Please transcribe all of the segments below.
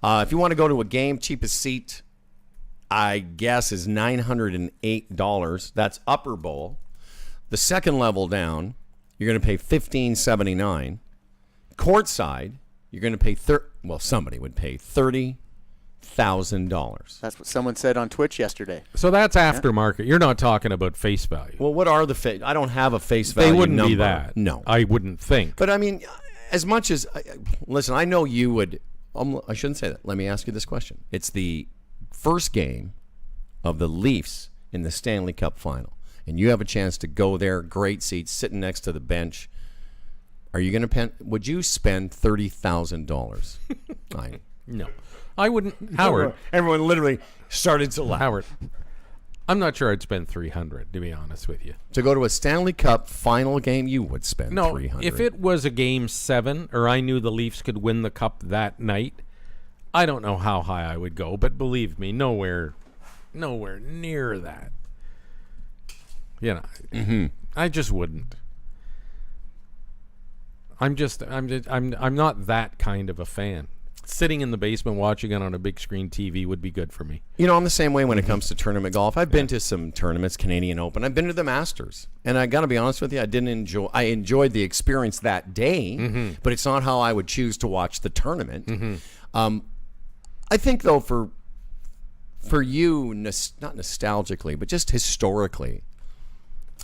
If you want to go to a game, cheapest seat, I guess, is $908. That's upper bowl. The second level down, you're going to pay $15.79. Courtside, you're going to pay somebody would pay $30,000. That's what someone said on Twitch yesterday. So that's aftermarket. You're not talking about face value. Well, what are the I don't have a face value They wouldn't number. be that. No. I wouldn't think. But I mean, as much as listen, I know you would. I shouldn't say that. Let me ask you this question. It's the first game of the Leafs in the Stanley Cup final, and you have a chance to go there, great seats, sitting next to the bench. Are you going to would you spend $30,000? No. I wouldn't. Howard. Everyone literally started to laugh. Howard. I'm not sure I'd spend $300, to be honest with you. To go to a Stanley Cup final game, you would spend $300. If it was a Game 7 or I knew the Leafs could win the Cup that night, I don't know how high I would go, but believe me, nowhere near that. You know, I just wouldn't. I'm not that kind of a fan. Sitting in the basement watching it on a big screen TV would be good for me. You know, I'm the same way when it comes to tournament golf. I've been to some tournaments, Canadian Open. I've been to the Masters. And I got to be honest with you, I enjoyed the experience that day, but it's not how I would choose to watch the tournament. I think, though, for you, not nostalgically, but just historically,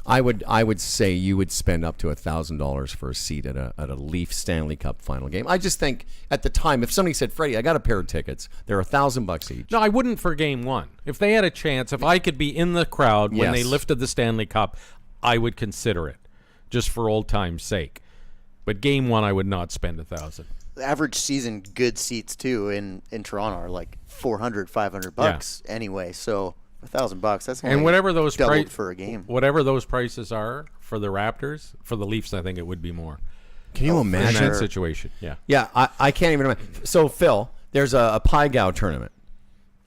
I would say you would spend up to $1,000 for a seat at a Leaf Stanley Cup final game. I just think at the time, if somebody said, "Freddie, I got a pair of tickets. They're $1,000 each." No, I wouldn't for Game 1. If they had a chance, if I could be in the crowd when they lifted the Stanley Cup, I would consider it, just for old time's sake. But Game 1, I would not spend $1,000. The average season good seats too in Toronto are like $400-$500 anyway. So $1,000, that's only whatever those doubled for a game. Whatever those prices are for the Raptors, for the Leafs, I think it would be more. Can you imagine in that situation? Yeah. Yeah, I can't even imagine. So Phil, there's a Pai Gow tournament.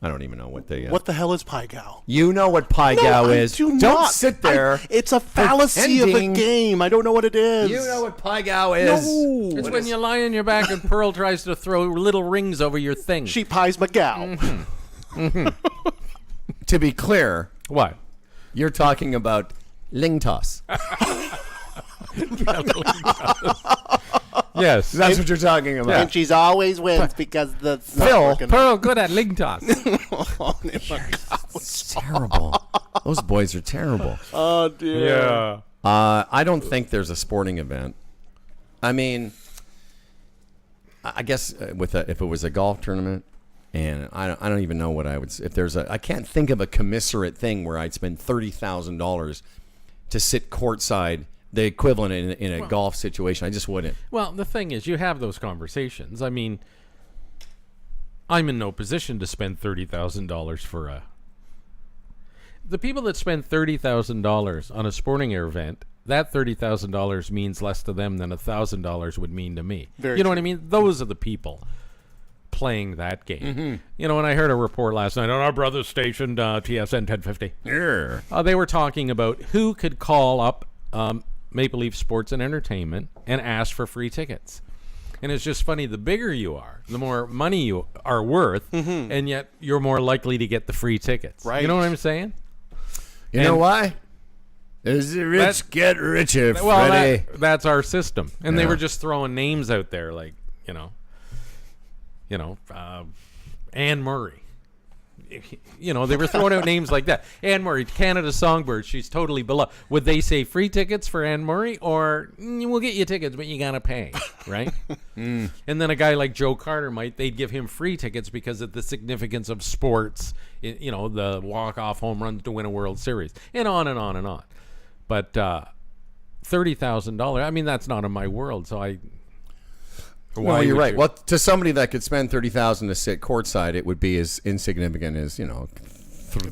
I don't even know what the what the hell is Pai Gow? You know what Pai Gow is. Do Don't not. sit there. It's a fallacy of a game. I don't know what it is. You know what Pai Gow is. No. It's when you lie on your back and Pearl tries to throw little rings over your thing. She pies McGow. To be clear, What? you're talking about Ling Toss. Yes. That's what you're talking about. And she's always wins because the Phil, Pearl good at ling toss. It's terrible. Those boys are terrible. Oh dear. Yeah. I don't think there's a sporting event. I mean, I guess if it was a golf tournament, and I don't even know what I would. If there's I can't think of a commiserate thing where I'd spend $30,000 to sit courtside, the equivalent in a golf situation. I just wouldn't. Well, the thing is, you have those conversations. I mean, I'm in no position to spend $30,000 for a. The people that spend $30,000 on a sporting event, that $30,000 means less to them than $1,000 would mean to me. Very you know true. what I mean? Those are the people playing that game. You know, and I heard a report last night on our brother's station, TSN 1050. Yeah. They were talking about who could call up Maple Leaf Sports and Entertainment and ask for free tickets. And it's just funny, the bigger you are, the more money you are worth, and yet you're more likely to get the free tickets. Right. You know what I'm saying? You know why? Is the rich get richer, Well, Freddie? that's our system. And they Yeah. were just throwing names out there like, Anne Murray. You know, they were throwing out names like that. Anne Murray, Canada Songbird, she's totally below. Would they say free tickets for Anne Murray, or we'll get you tickets, but you got to pay, right? And then a guy like Joe Carter they'd give him free tickets because of the significance of sports, the walk-off home runs to win a World Series, and on and on and on. But $30,000, I mean, that's not in my world, so I... No, you're right. Well, to somebody that could spend $30,000 to sit courtside, it would be as insignificant as $30.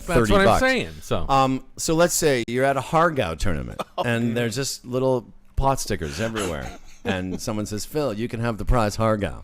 That's what I'm saying. So let's say you're at a Hargow tournament, and there's just little pot stickers everywhere, and someone says, "Phil, you can have the prize Hargow."